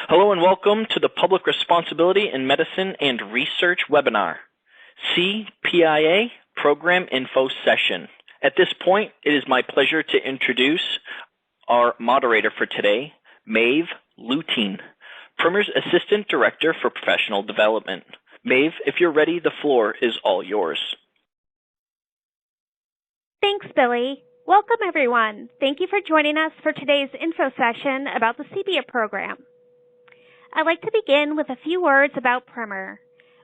Hello and welcome to the Public Responsibility in Medicine and Research webinar, CPIA Program Info Session. At this point, it is my pleasure to introduce our moderator for today, Maeve Lutine, PRIM&R's Assistant Director for Professional Development. Maeve, if you're ready, the floor is all yours. Thanks, Billy. Welcome, everyone. Thank you for joining us for today's info session about the CPIA program. I'd like to begin with a few words about PRIM&R.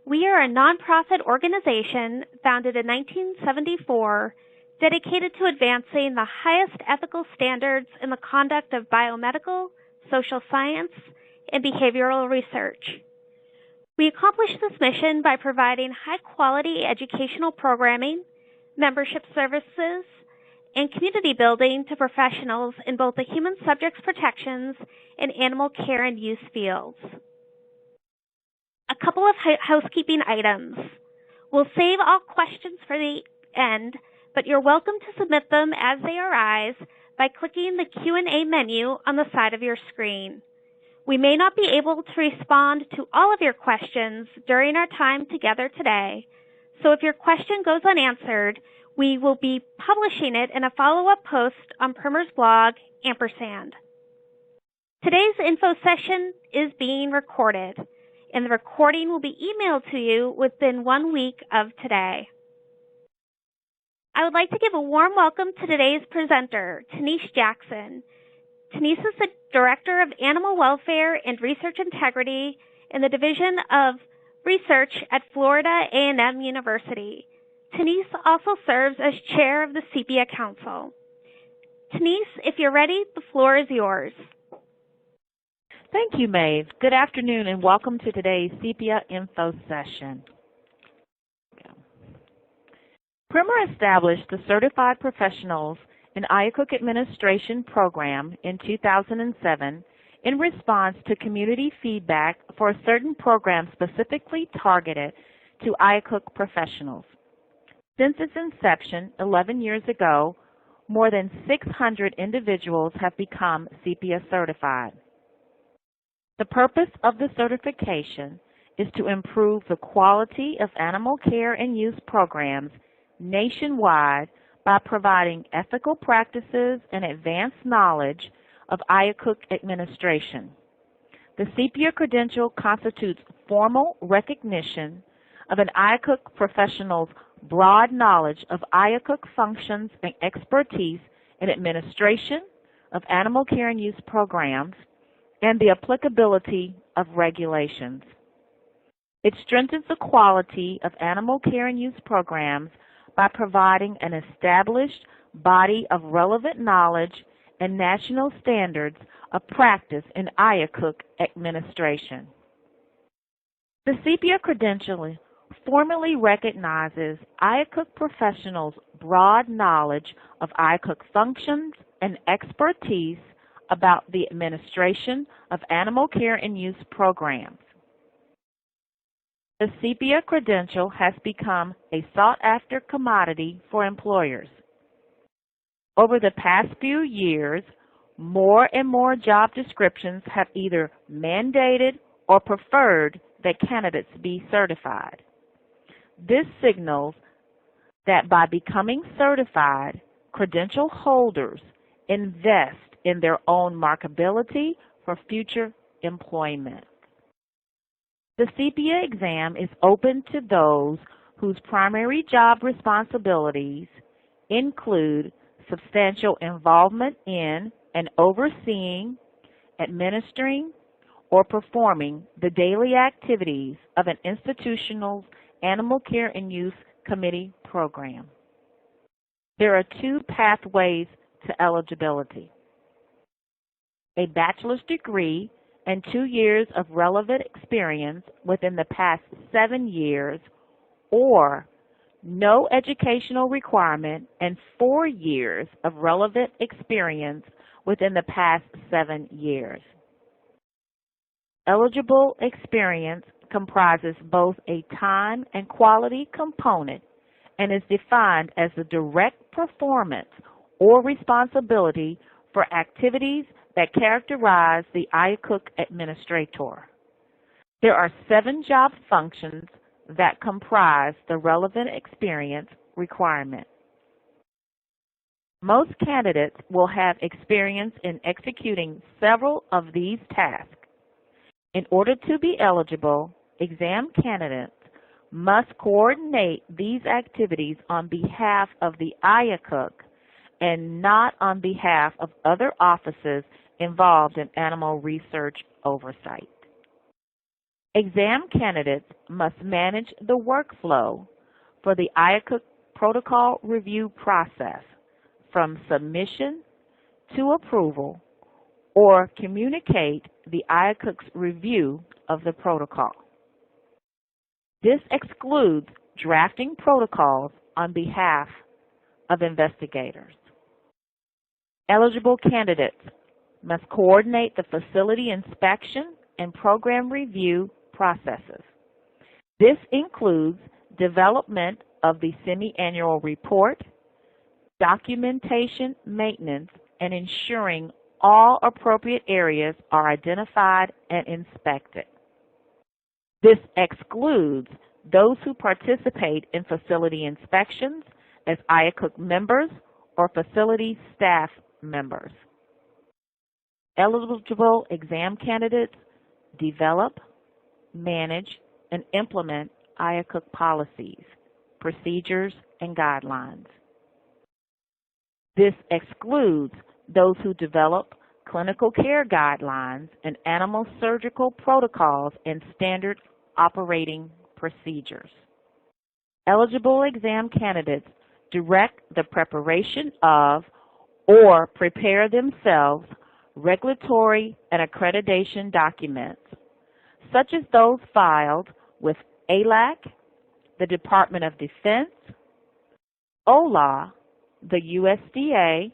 We are a nonprofit organization founded in 1974 dedicated to advancing the highest ethical standards in the conduct of biomedical, social science, and behavioral research. We accomplish this mission by providing high-quality educational programming, membership services, and community building to professionals in both the human subjects protections and animal care and use fields. A couple of housekeeping items. We'll save all questions for the end, but you're welcome to submit them as they arise by clicking the Q&A menu on the side of your screen. We may not be able to respond to all of your questions during our time together today, so if your question goes unanswered, we will be publishing it in a follow-up post on PRIM&R's blog, #. Today's info session is being recorded, and the recording will be emailed to you within 1 week of today. I would like to give a warm welcome to today's presenter, Tanise Jackson. Tanise is the Director of Animal Welfare and Research Integrity in the Division of Research at Florida A&M University. Tanise also serves as chair of the CPIA Council. Tanise, if you're ready, the floor is yours. Thank you, Maeve. Good afternoon and welcome to today's CPIA Info Session. PRIM&R established the Certified Professionals in IACUC Administration program in 2007 in response to community feedback for a certain program specifically targeted to IACUC professionals. Since its inception 11 years ago, more than 600 individuals have become CPIA certified. The purpose of the certification is to improve the quality of animal care and use programs nationwide by providing ethical practices and advanced knowledge of IACUC administration. The CPIA credential constitutes formal recognition of an IACUC professional's broad knowledge of IACUC functions and expertise in administration of animal care and use programs and the applicability of regulations. It strengthens the quality of animal care and use programs by providing an established body of relevant knowledge and national standards of practice in IACUC administration. The CPIA credential formally recognizes IACUC professionals' broad knowledge of IACUC functions and expertise about the administration of animal care and use programs. The CPIA credential has become a sought-after commodity for employers. Over the past few years, more and more job descriptions have either mandated or preferred that candidates be certified. This signals that by becoming certified, credential holders invest in their own marketability for future employment. The CPIA exam is open to those whose primary job responsibilities include substantial involvement in and overseeing, administering, or performing the daily activities of an institutional's Animal Care and Use Committee program. There are 2 pathways to eligibility: a bachelor's degree and 2 years of relevant experience within the past 7 years, or no educational requirement and 4 years of relevant experience within the past 7 years. Eligible experience comprises both a time and quality component and is defined as the direct performance or responsibility for activities that characterize the IACUC Administrator. There are 7 job functions that comprise the relevant experience requirement. Most candidates will have experience in executing several of these tasks. In order to be eligible, exam candidates must coordinate these activities on behalf of the IACUC and not on behalf of other offices involved in animal research oversight. Exam candidates must manage the workflow for the IACUC protocol review process from submission to approval or communicate the IACUC's review of the protocol. This excludes drafting protocols on behalf of investigators. Eligible candidates must coordinate the facility inspection and program review processes. This includes development of the semi-annual report, documentation maintenance, and ensuring all appropriate areas are identified and inspected. This excludes those who participate in facility inspections as IACUC members or facility staff members. Eligible exam candidates develop, manage, and implement IACUC policies, procedures, and guidelines. This excludes those who develop clinical care guidelines and animal surgical protocols and standard operating procedures. Eligible exam candidates direct the preparation of or prepare themselves regulatory and accreditation documents, such as those filed with ALAC, the Department of Defense, OLA, the USDA,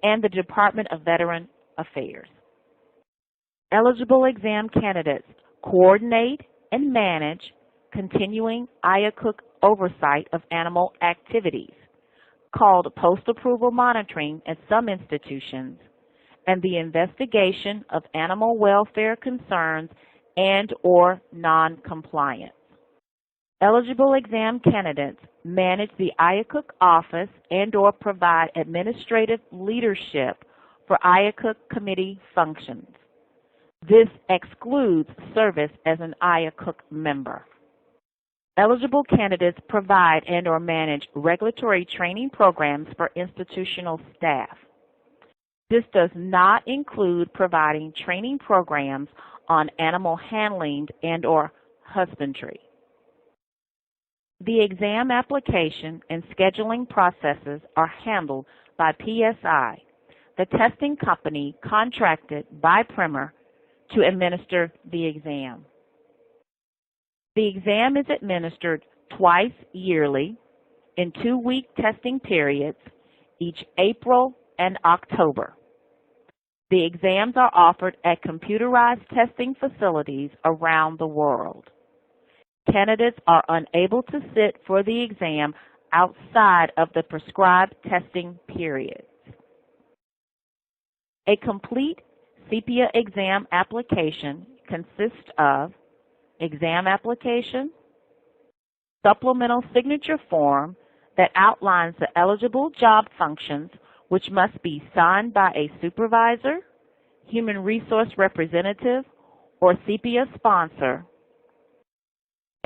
and the Department of Veteran Affairs. Eligible exam candidates coordinate and manage continuing IACUC oversight of animal activities, called post-approval monitoring at some institutions, and the investigation of animal welfare concerns and or non-compliance. Eligible exam candidates manage the IACUC office and or provide administrative leadership for IACUC committee functions. This excludes service as an IACUC member. Eligible candidates provide and or manage regulatory training programs for institutional staff. This does not include providing training programs on animal handling and or husbandry. The exam application and scheduling processes are handled by PSI, the testing company contracted by PRIM&R to administer the exam. The exam is administered twice yearly in 2-week testing periods, each April and October. The exams are offered at computerized testing facilities around the world. Candidates are unable to sit for the exam outside of the prescribed testing periods. A complete CPIA exam application consists of exam application, supplemental signature form that outlines the eligible job functions which must be signed by a supervisor, human resource representative, or CPIA sponsor,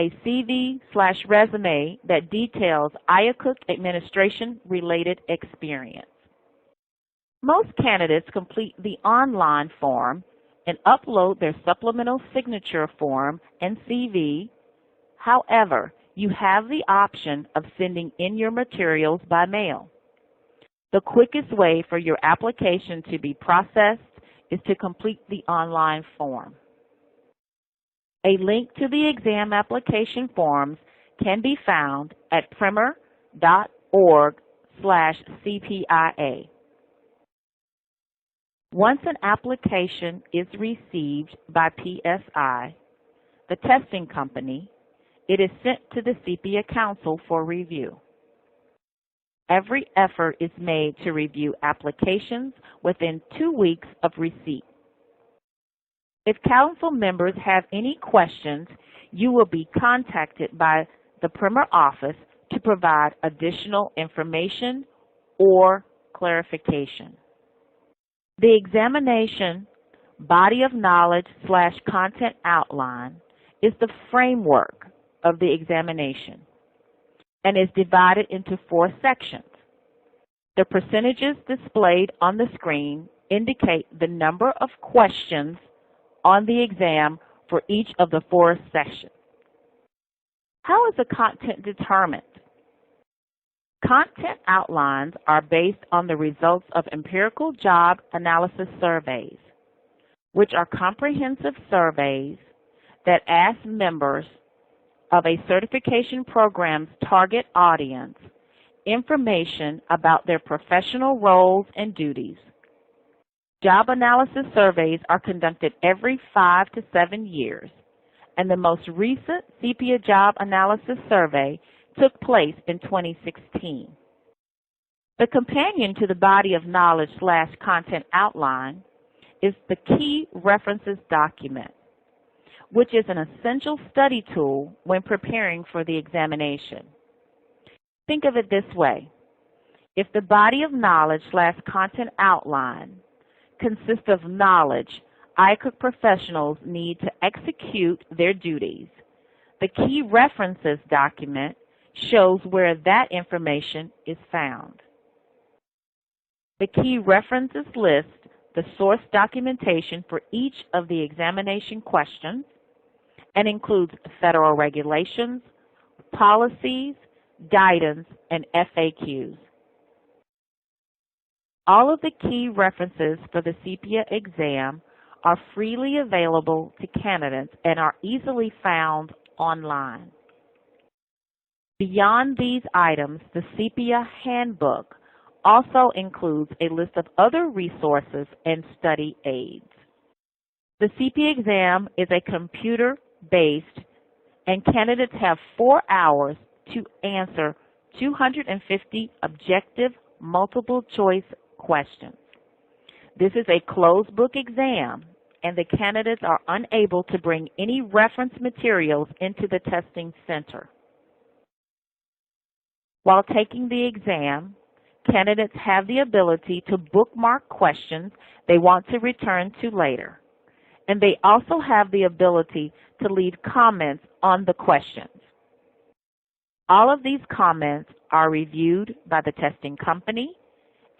a CV/resume that details IACUC administration-related experience. Most candidates complete the online form and upload their supplemental signature form and CV. However, you have the option of sending in your materials by mail. The quickest way for your application to be processed is to complete the online form. A link to the exam application forms can be found at primr.org/CPIA. Once an application is received by PSI, the testing company, it is sent to the CPIA Council for review. every effort is made to review applications within 2 weeks of receipt. If council members have any questions, you will be contacted by the PRIM&R office to provide additional information or clarification. The examination body of knowledge / content outline is the framework of the examination and is divided into 4 sections. The percentages displayed on the screen indicate the number of questions on the exam for each of the 4 sections. How is the content determined? Content outlines are based on the results of empirical job analysis surveys, which are comprehensive surveys that ask members of a certification program's target audience information about their professional roles and duties. Job analysis surveys are conducted every 5 to 7 years, and the most recent CPIA job analysis survey took place in 2016. The companion to the body of knowledge / content outline is the Key References document, which is an essential study tool when preparing for the examination. Think of it this way. If the body of knowledge / content outline consists of knowledge IACUC professionals need to execute their duties, the Key References document shows where that information is found. The Key References list the source documentation for each of the examination questions and includes federal regulations, policies, guidance, and FAQs. All of the key references for the CPIA exam are freely available to candidates and are easily found online. Beyond these items, the CPIA handbook also includes a list of other resources and study aids. The CPIA exam is a computer-based, and candidates have 4 hours to answer 250 objective multiple-choice questions. This is a closed book exam, and the candidates are unable to bring any reference materials into the testing center. While taking the exam, candidates have the ability to bookmark questions they want to return to later, and they also have the ability to leave comments on the questions. All of these comments are reviewed by the testing company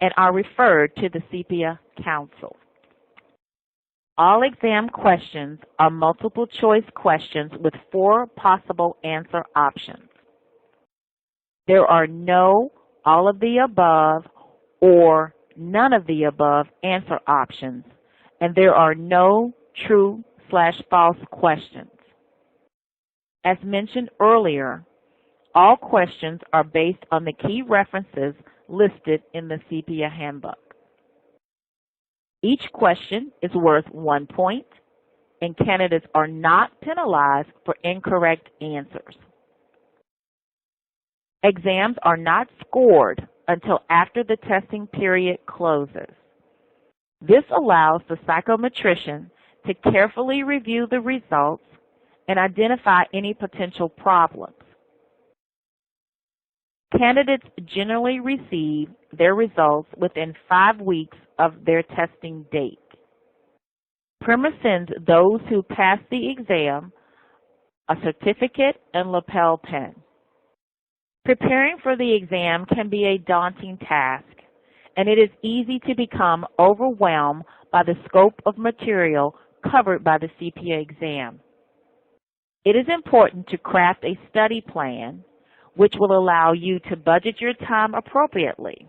and are referred to the CPIA Council. All exam questions are multiple choice questions with 4 possible answer options. There are no all of the above or none of the above answer options, and there are no true/false questions. As mentioned earlier, all questions are based on the key references listed in the CPIA handbook. Each question is worth 1 point, and candidates are not penalized for incorrect answers. Exams are not scored until after the testing period closes. This allows the psychometrician to carefully review the results and identify any potential problems. Candidates generally receive their results within 5 weeks of their testing date. PRIM&R sends those who pass the exam a certificate and lapel pin. Preparing for the exam can be a daunting task, and it is easy to become overwhelmed by the scope of material covered by the CPIA exam. It is important to craft a study plan which will allow you to budget your time appropriately.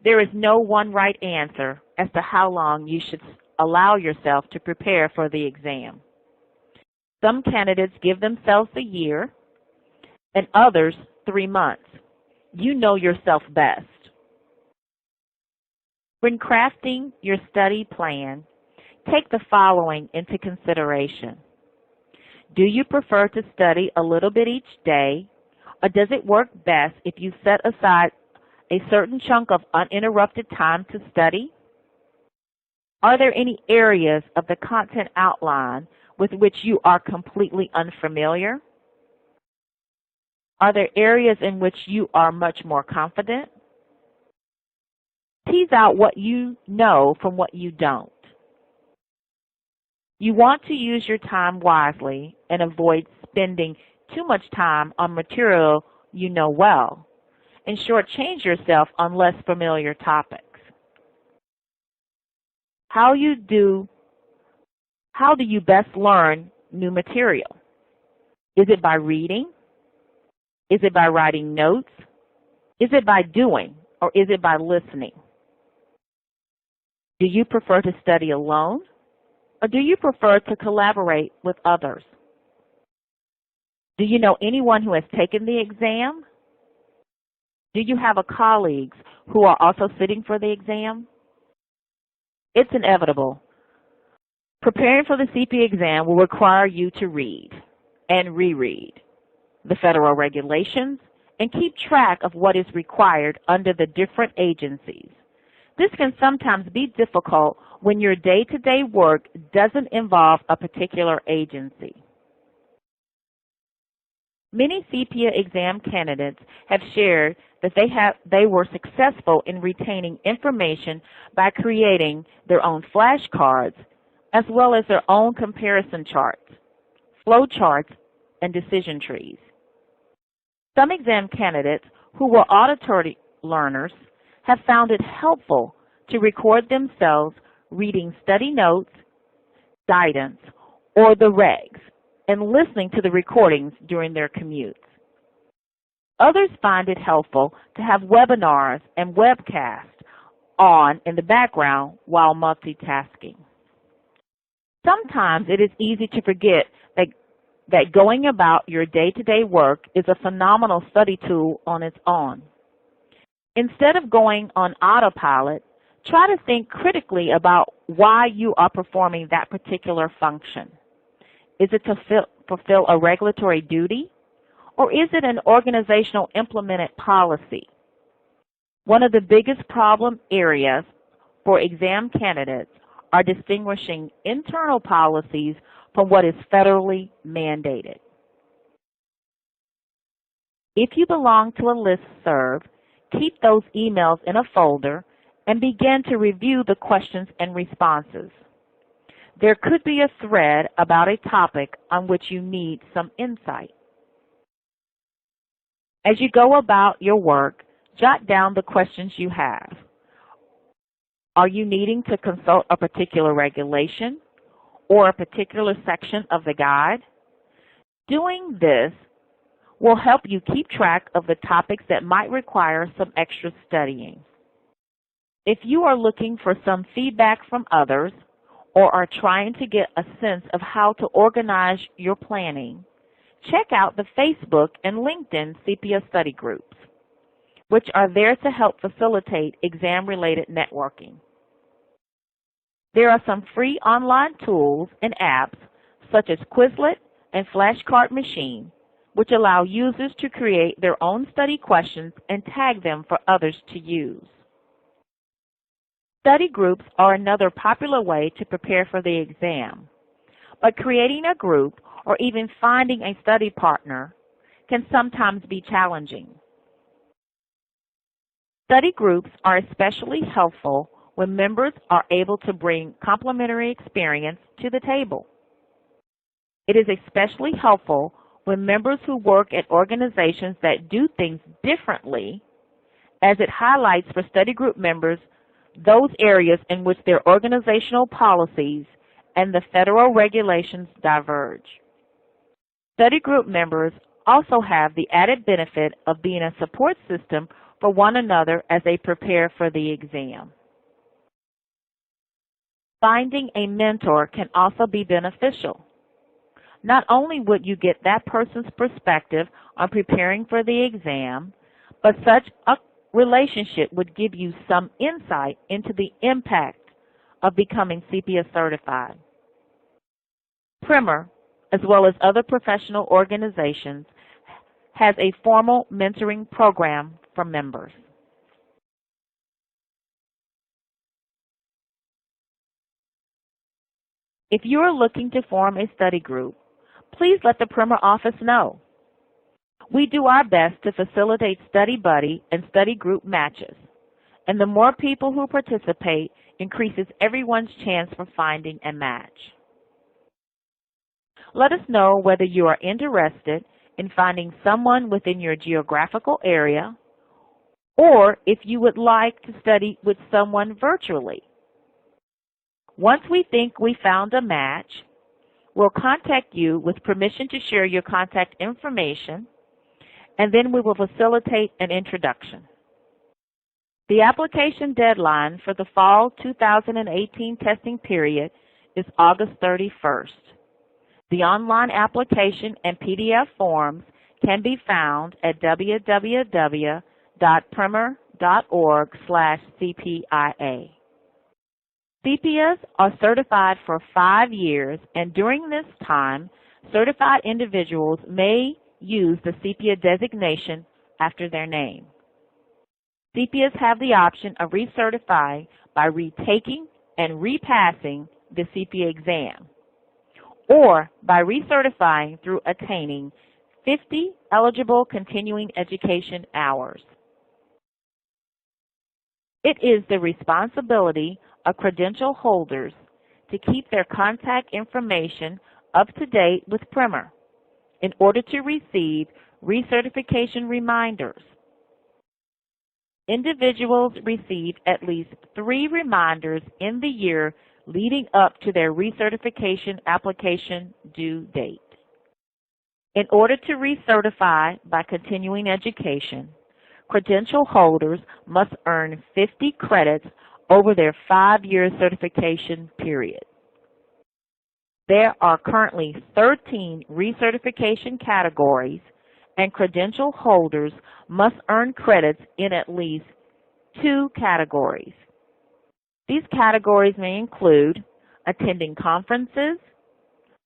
There is no one right answer as to how long you should allow yourself to prepare for the exam. Some candidates give themselves a year, and others 3 months. You know yourself best. When crafting your study plan, take the following into consideration. Do you prefer to study a little bit each day, Or does it work best if you set aside a certain chunk of uninterrupted time to study? Are there any areas of the content outline with which you are completely unfamiliar? Are there areas in which you are much more confident? Tease out what you know from what you don't. You want to use your time wisely and avoid spending too much time on material you know well, and shortchange yourself on less familiar topics. How do you best learn new material? Is it by reading? Is it by writing notes? Is it by doing, or is it by listening? Do you prefer to study alone, or do you prefer to collaborate with others? Do you know anyone who has taken the exam? Do you have colleagues who are also sitting for the exam? It's inevitable. Preparing for the CPIA exam will require you to read and reread the federal regulations and keep track of what is required under the different agencies. This can sometimes be difficult when your day-to-day work doesn't involve a particular agency. Many CPIA exam candidates have shared that they were successful in retaining information by creating their own flashcards as well as their own comparison charts, flow charts, and decision trees. Some exam candidates who were auditory learners have found it helpful to record themselves reading study notes, guidance, or the regs, and listening to the recordings during their commutes. Others find it helpful to have webinars and webcasts on in the background while multitasking. Sometimes it is easy to forget that going about your day-to-day work is a phenomenal study tool on its own. Instead of going on autopilot, try to think critically about why you are performing that particular function. Is it to fulfill a regulatory duty, or is it an organizational implemented policy? One of the biggest problem areas for exam candidates are distinguishing internal policies from what is federally mandated. If you belong to a listserv, keep those emails in a folder and begin to review the questions and responses. There could be a thread about a topic on which you need some insight. As you go about your work, jot down the questions you have. Are you needing to consult a particular regulation or a particular section of the guide? Doing this will help you keep track of the topics that might require some extra studying. If you are looking for some feedback from others or are trying to get a sense of how to organize your planning, check out the Facebook and LinkedIn CPIA study groups, which are there to help facilitate exam-related networking. There are some free online tools and apps such as Quizlet and Flashcard Machine, which allow users to create their own study questions and tag them for others to use. Study groups are another popular way to prepare for the exam, but creating a group or even finding a study partner can sometimes be challenging. Study groups are especially helpful when members are able to bring complementary experience to the table. It is especially helpful when members who work at organizations that do things differently, as it highlights for study group members those areas in which their organizational policies and the federal regulations diverge. Study group members also have the added benefit of being a support system for one another as they prepare for the exam. Finding a mentor can also be beneficial. Not only would you get that person's perspective on preparing for the exam, but such a relationship would give you some insight into the impact of becoming CPIA certified. PRIM&R, as well as other professional organizations, has a formal mentoring program for members. If you are looking to form a study group, please let the PRIM&R office know. We do our best to facilitate study buddy and study group matches, and the more people who participate increases everyone's chance for finding a match. Let us know whether you are interested in finding someone within your geographical area, or if you would like to study with someone virtually. Once we think we found a match, we'll contact you with permission to share your contact information, and then we will facilitate an introduction. The application deadline for the fall 2018 testing period is August 31st. The online application and PDF forms can be found at www.prim&r.org/CPIA. CPIAs are certified for 5 years, and during this time, certified individuals may use the CPIA designation after their name. CPIAs have the option of recertifying by retaking and repassing the CPIA exam, or by recertifying through attaining 50 eligible continuing education hours. It is the responsibility of credential holders to keep their contact information up to date with PRIM&R in order to receive recertification reminders. Individuals receive at least 3 reminders in the year leading up to their recertification application due date. In order to recertify by continuing education, credential holders must earn 50 credits over their 5-year certification period. There are currently 13 recertification categories, and credential holders must earn credits in at least 2 categories. These categories may include attending conferences,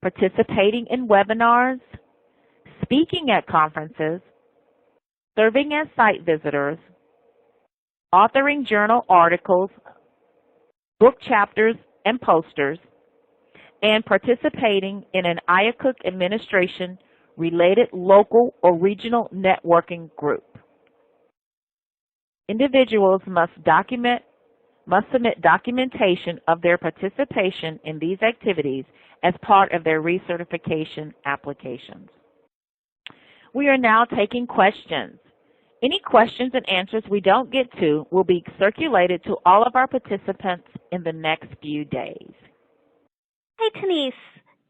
participating in webinars, speaking at conferences, serving as site visitors, authoring journal articles, book chapters and posters, and participating in an IACUC Administration related local or regional networking group. Individuals must submit documentation of their participation in these activities as part of their recertification applications. We are now taking questions. Any questions and answers we don't get to will be circulated to all of our participants in the next few days. Hi, Denise.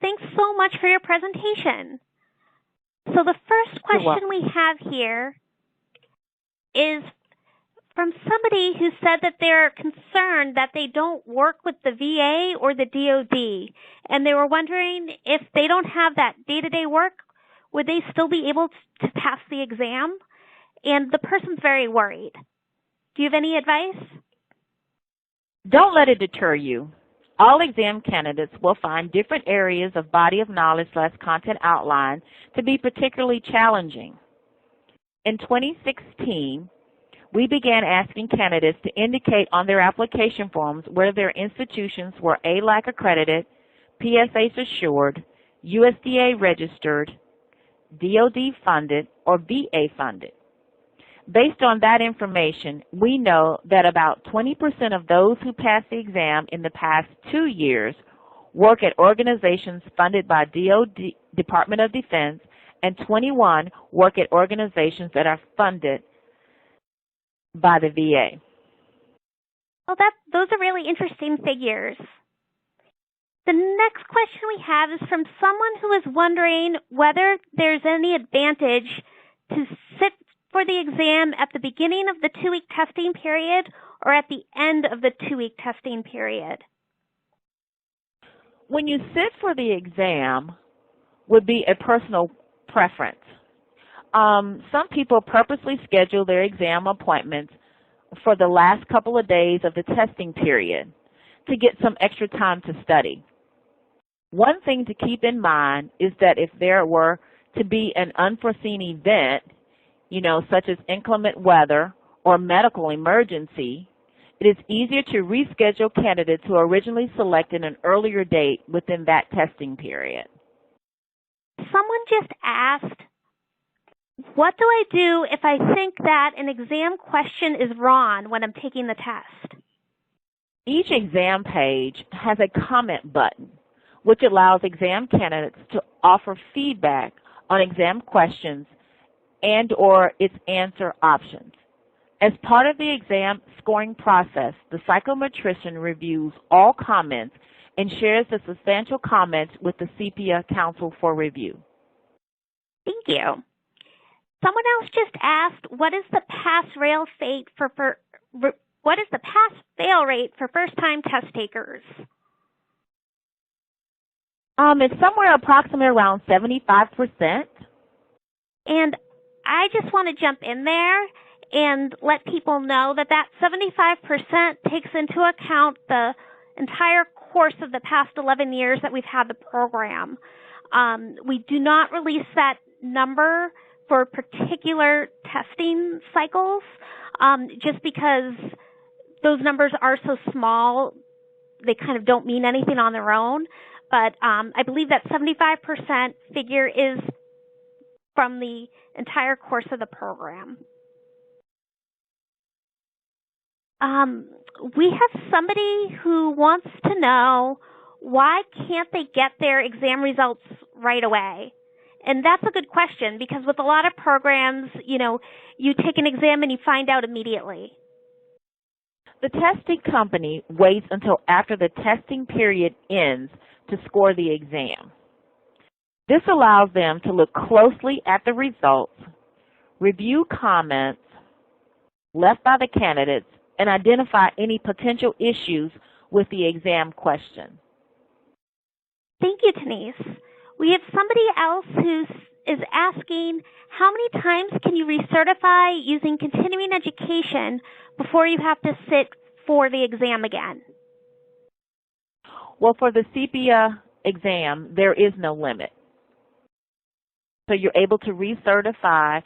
Thanks so much for your presentation. So the first question we have here is from somebody who said that they're concerned that they don't work with the VA or the DOD, and they were wondering if they don't have that day-to-day work, would they still be able to pass the exam? And the person's very worried. Do you have any advice? Don't let it deter you. All exam candidates will find different areas of body of knowledge/content outline to be particularly challenging. In 2016, we began asking candidates to indicate on their application forms whether their institutions were ALAC accredited, PSH assured, USDA registered, DOD funded, or VA funded. Based on that information, we know that about 20% of those who passed the exam in the past 2 years work at organizations funded by DOD, Department of Defense, and 21 work at organizations that are funded by the VA. Well, those are really interesting figures. The next question we have is from someone who is wondering whether there's any advantage to sit for the exam at the beginning of the 2-week testing period or at the end of the 2-week testing period. When you sit for the exam would be a personal preference. Some people purposely schedule their exam appointments for the last couple of days of the testing period to get some extra time to study. One thing to keep in mind is that if there were to be an unforeseen event, such as inclement weather or medical emergency, it is easier to reschedule candidates who originally selected an earlier date within that testing period. Someone just asked, what do I do if I think that an exam question is wrong when I'm taking the test? Each exam page has a comment button, which allows exam candidates to offer feedback on exam questions and/or its answer options. As part of the exam scoring process, the psychometrician reviews all comments and shares the substantial comments with the CPIA Council for review. Thank you. Someone else just asked, what is the pass-fail rate for first-time test takers? It's somewhere approximately around 75%. And I just want to jump in there and let people know that 75% takes into account the entire course of the past 11 years that we've had the program. We do not release that number for particular testing cycles just because those numbers are so small, they kind of don't mean anything on their own. But I believe that 75% figure is from the entire course of the program. We have somebody who wants to know, why can't they get their exam results right away? And that's a good question, because with a lot of programs, you take an exam and you find out immediately. The testing company waits until after the testing period ends to score the exam. This allows them to look closely at the results, review comments left by the candidates, and identify any potential issues with the exam question. Thank you, Denise. We have somebody else who is asking, how many times can you recertify using continuing education before you have to sit for the exam again? Well, for the CPIA exam, there is no limit. So you're able to recertify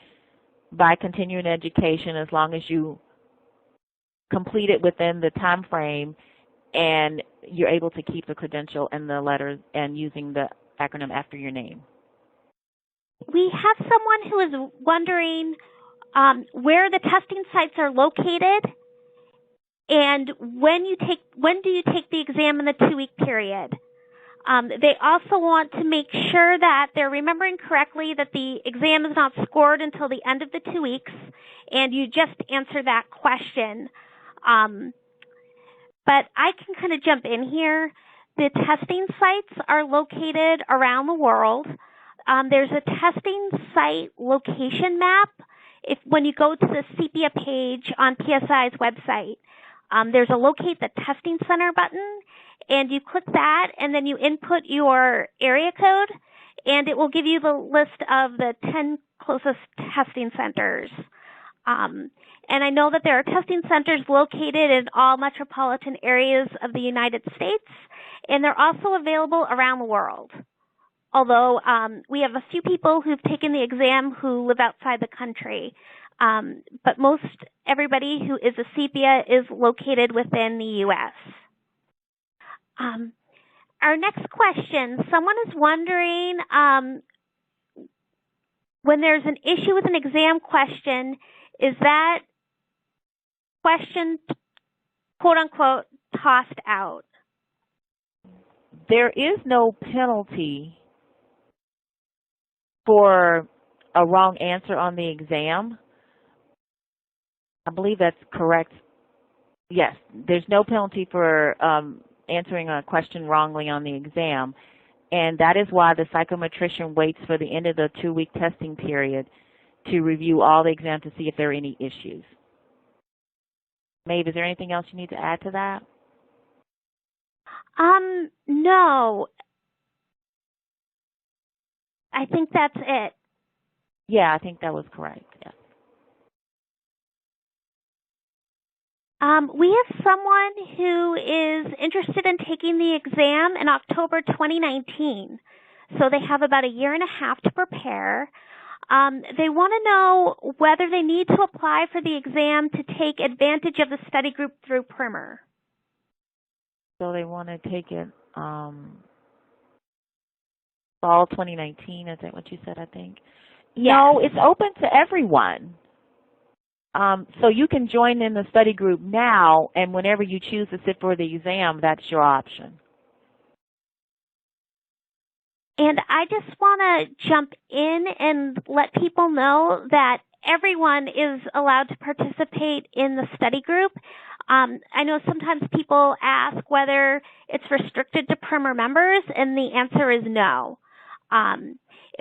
by continuing education as long as you complete it within the time frame and you're able to keep the credential and the letters and using the acronym after your name. We have someone who is wondering where the testing sites are located and when do you take the exam in the 2-week period. They also want to make sure that they're remembering correctly that the exam is not scored until the end of the 2 weeks, and you just answer that question. But I can kind of jump in here. The testing sites are located around the world. There's a testing site location map. When you go to the CPIA page on PSI's website, there's a Locate the Testing Center button, and you click that, and then you input your area code, and it will give you the list of the 10 closest testing centers. And I know that there are testing centers located in all metropolitan areas of the United States, and they're also available around the world. Although we have a few people who've taken the exam who live outside the country. But most everybody who is a CPIA is located within the U.S. Our next question, someone is wondering, when there's an issue with an exam question, is that question, quote unquote, tossed out? There is no penalty for a wrong answer on the exam. I believe that's correct. Yes, there's no penalty for answering a question wrongly on the exam, and that is why the psychometrician waits for the end of the 2-week testing period to review all the exam to see if there are any issues. Maeve, is there anything else you need to add to that? No. I think that's it. Yeah, I think that was correct. Yeah. We have someone who is interested in taking the exam in October 2019. so they have about a year and a half to prepare. They want to know whether they need to apply for the exam to take advantage of the study group through PRIM&R. So they want to take it fall 2019, is that what you said, I think? Yes. No, it's open to everyone. So you can join in the study group now, and whenever you choose to sit for the exam, that's your option. And I just want to jump in and let people know that everyone is allowed to participate in the study group. I know sometimes people ask whether it's restricted to PRIM&R members, and the answer is no. And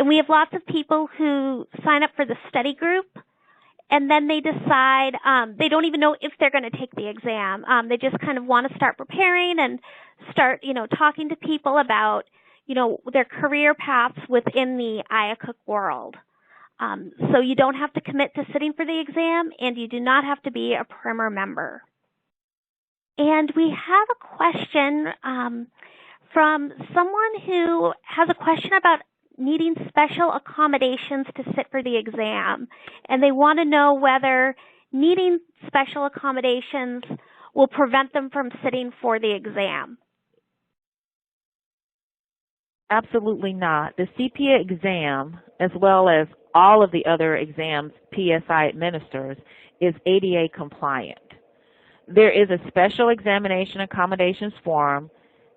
we have lots of people who sign up for the study group, and then they decide they don't even know if they're going to take the exam. They just kind of want to start preparing and start, talking to people about, their career paths within the IACUC world. So you don't have to commit to sitting for the exam, and you do not have to be a PRIM&R member. And we have a question from someone who has a question about needing special accommodations to sit for the exam. And they want to know whether needing special accommodations will prevent them from sitting for the exam. Absolutely not. The CPIA exam, as well as all of the other exams PSI administers, is ADA compliant. There is a special examination accommodations form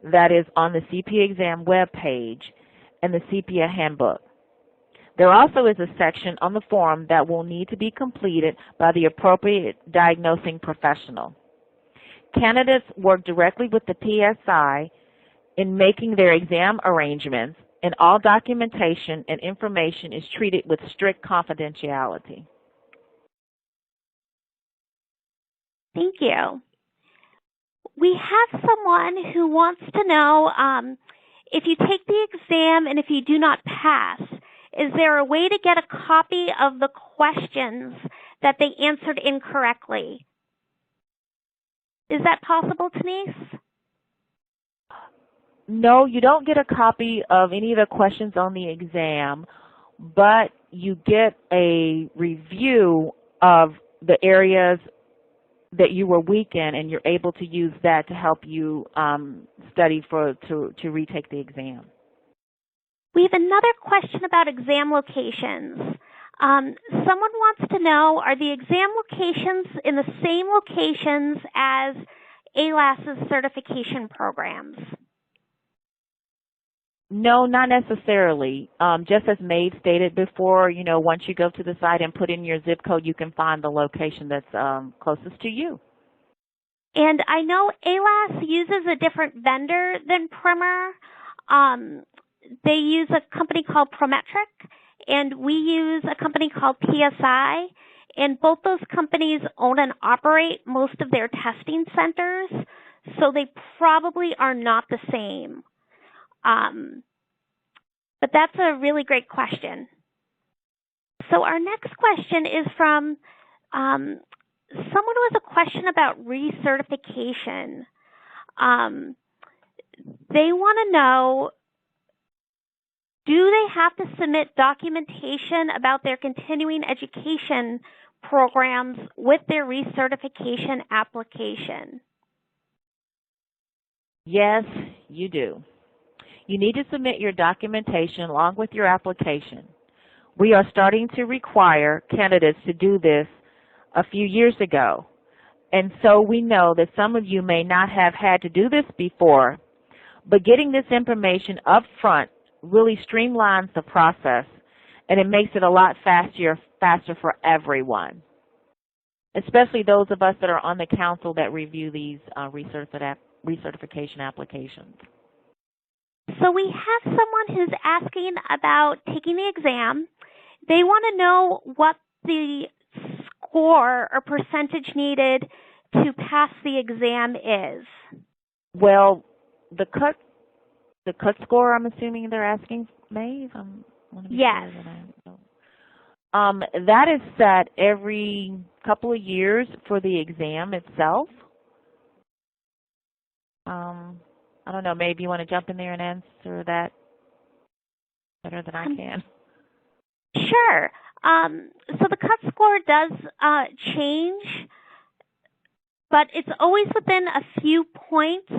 that is on the CPIA exam webpage and the CPIA handbook. There also is a section on the form that will need to be completed by the appropriate diagnosing professional. Candidates work directly with the PSI in making their exam arrangements, and all documentation and information is treated with strict confidentiality. Thank you. We have someone who wants to know if you take the exam and if you do not pass, is there a way to get a copy of the questions that they answered incorrectly? Is that possible, Denise? No, you don't get a copy of any of the questions on the exam, but you get a review of the areas that you were weak in, and you're able to use that to help you study to retake the exam. We have another question about exam locations. Someone wants to know, are the exam locations in the same locations as ALAS's certification programs? No, not necessarily. Just as Maeve stated before, once you go to the site and put in your zip code, you can find the location that's closest to you. And I know ALAS uses a different vendor than PRIM&R. They use a company called Prometric, and we use a company called PSI. And both those companies own and operate most of their testing centers, so they probably are not the same. But that's a really great question. So our next question is from someone who has a question about recertification. They want to know, do they have to submit documentation about their continuing education programs with their recertification application? Yes, you do. You need to submit your documentation along with your application. We are starting to require candidates to do this a few years ago. And so we know that some of you may not have had to do this before, but getting this information up front really streamlines the process, and it makes it a lot faster for everyone, especially those of us that are on the council that review these recertification applications. So we have someone who's asking about taking the exam. They want to know what the score or percentage needed to pass the exam is. Well, the cut score, I'm assuming they're asking, Maeve? Yes. That is set every couple of years for the exam itself. I don't know, maybe you want to jump in there and answer that? better than I can. Sure. So the cut score does change, but it's always within a few points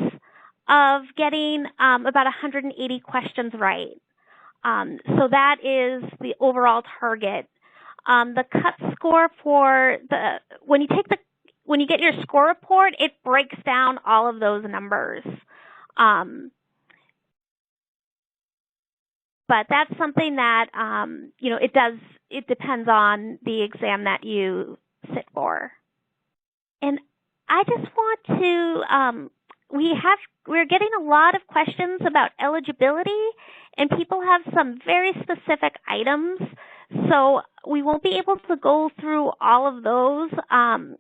of getting about 180 questions right. So that is the overall target. The cut score for when you get your score report, it breaks down all of those numbers. But that's something that, it depends on the exam that you sit for. And I just want to, we're getting a lot of questions about eligibility, and people have some very specific items. So we won't be able to go through all of those on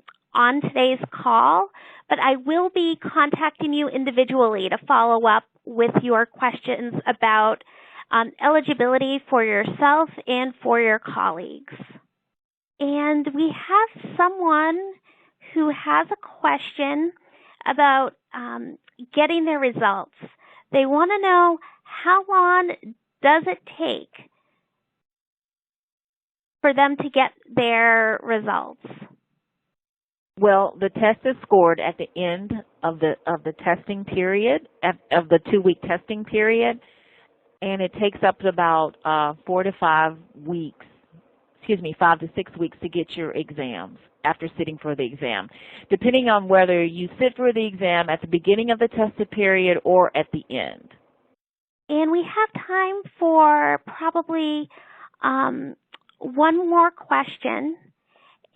today's call, but I will be contacting you individually to follow up with your questions about eligibility for yourself and for your colleagues. And we have someone who has a question about getting their results. They want to know, how long does it take for them to get their results? Well, the test is scored at the end of the testing period, of the 2-week testing period, and it takes up to about 5 to 6 weeks to get your exams after sitting for the exam, depending on whether you sit for the exam at the beginning of the tested period or at the end. And we have time for probably one more question.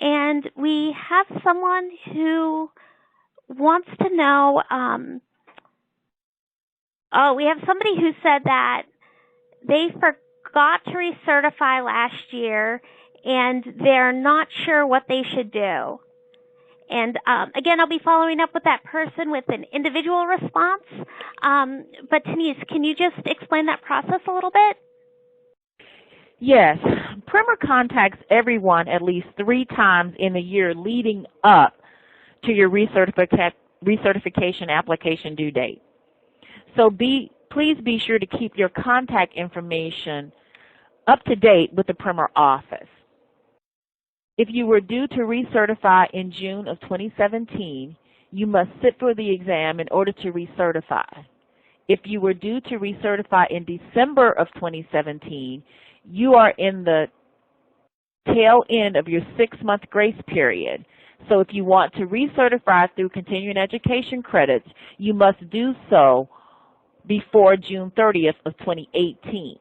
And we have someone who wants to know, we have somebody who said that they forgot to recertify last year and they're not sure what they should do. And again, I'll be following up with that person with an individual response. But Denise, can you just explain that process a little bit? Yes. PRIM&R contacts everyone at least 3 times in the year leading up to your recertification application due date. So please be sure to keep your contact information up to date with the PRIM&R office. If you were due to recertify in June of 2017, you must sit for the exam in order to recertify. If you were due to recertify in December of 2017, you are in the tail end of your 6-month grace period. So if you want to recertify through continuing education credits, you must do so before June 30th of 2018.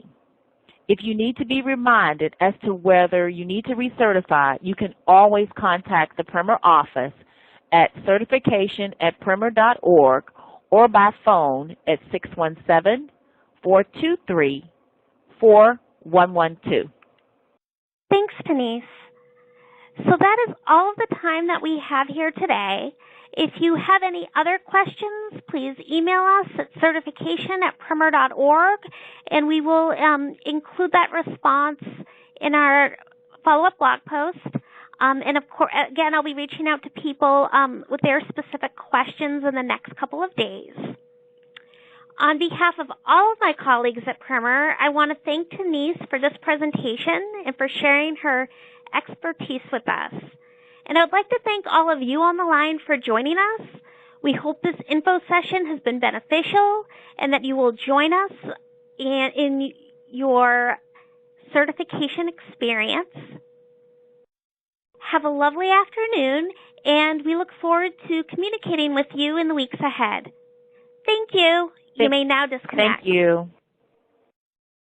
If you need to be reminded as to whether you need to recertify, you can always contact the PRIM&R office at certification@PRIM&R.org or by phone at 617-423-4112. Thanks, Denise. So that is all of the time that we have here today. If you have any other questions, please email us at certification@PRIM&R.org, and we will include that response in our follow-up blog post. And of course, again, I'll be reaching out to people with their specific questions in the next couple of days. On behalf of all of my colleagues at PRIM&R, I want to thank Denise for this presentation and for sharing her expertise with us. And I'd like to thank all of you on the line for joining us. We hope this info session has been beneficial and that you will join us in your certification experience. Have a lovely afternoon, and we look forward to communicating with you in the weeks ahead. Thank you. You may now disconnect. Thank you.